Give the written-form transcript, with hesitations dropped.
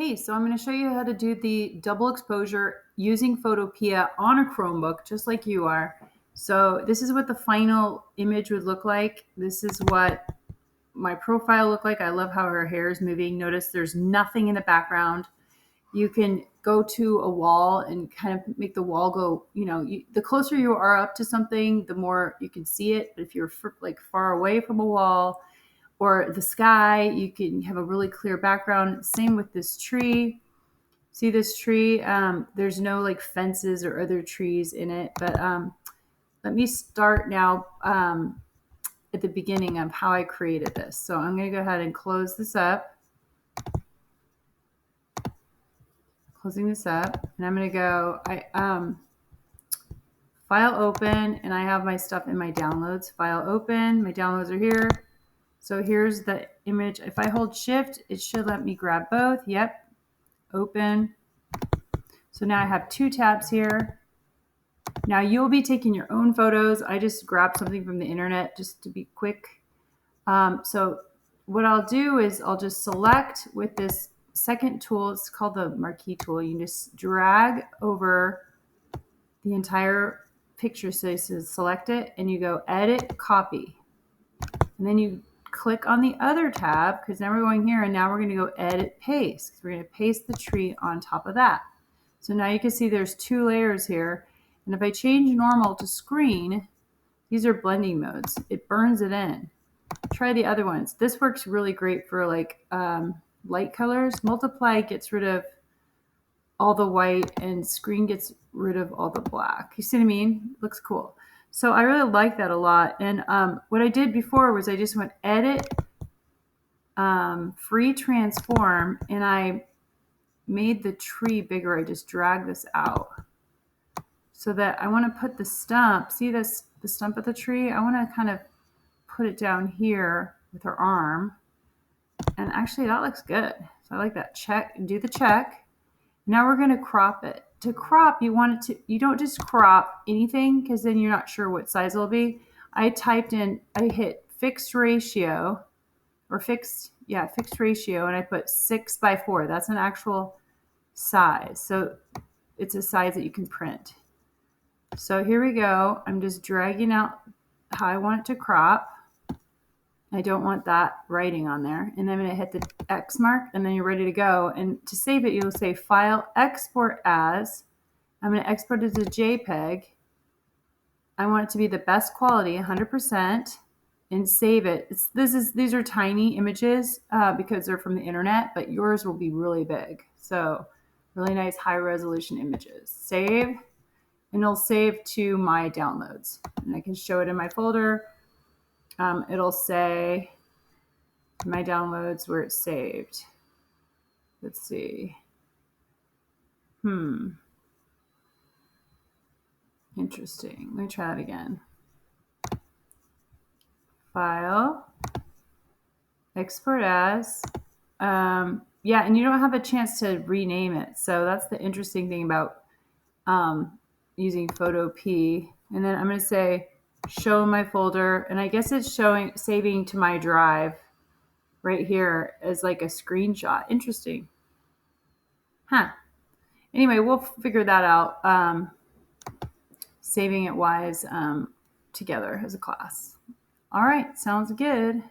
Hey, so I'm going to show you how to do the double exposure using Photopea on a Chromebook, just like you are. So this is what the final image would look like. This is what my profile looked like. I love how her hair is moving. Notice there's nothing in the background. You can go to a wall and kind of make the wall go, the closer you are up to something, the more you can see it. But if you're like far away from a wall, or the sky, you can have a really clear background. Same with this tree. See this tree? There's no like fences or other trees in it, but let me start now at the beginning of how I created this. So I'm going to go ahead and close this up. Closing this up, and I'm going to go, file open, and I have my stuff in my downloads. File open, my downloads are here. So here's the image. If I hold shift, it should let me grab both. Yep. Open. So now I have two tabs here. Now you'll be taking your own photos. I just grabbed something from the internet just to be quick. So what I'll do is I'll just select with this second tool. It's called the marquee tool. You can just drag over the entire picture. So you select it and you go edit, copy. And then you click on the other tab, because now we're going here, and now we're going to go edit, paste. We're going to paste the tree on top of that. So now you can see there's two layers here. And if I change normal to screen, these are blending modes. It burns it in. Try the other ones. This works really great for like light colors. Multiply gets rid of all the white, and screen gets rid of all the black. You see what I mean? Looks cool. So I really like that a lot. And what I did before was I just went edit, free transform, and I made the tree bigger. I just dragged this out so that I want to put the stump. See this, the stump of the tree? I want to kind of put it down here with her arm. And actually that looks good. So I like that. Check, do the check. Now we're going to crop it. To crop, you want it to, you don't just crop anything, because then you're not sure what size it'll be. I hit fixed ratio, or fixed ratio, and I put 6:4. That's an actual size. So it's a size that you can print. So here we go. I'm just dragging out how I want it to crop. I don't want that writing on there. And I'm going to hit the X mark, and then you're ready to go. And to save it, you'll say File, Export As. I'm going to export it to JPEG. I want it to be the best quality, 100%, and save it. These are tiny images because they're from the internet, but yours will be really big. So really nice high resolution images. Save, and it'll save to my downloads. And I can show it in my folder. It'll say my downloads where it's saved. Let's see. Interesting. Let me try that again. File, export as. Yeah, and you don't have a chance to rename it. So that's the interesting thing about using Photopea. And then I'm going to say show my folder, and I guess it's saving to my drive right here as like a screenshot. Interesting. Anyway, we'll figure that out. Saving it wise together as a class. All right, sounds good.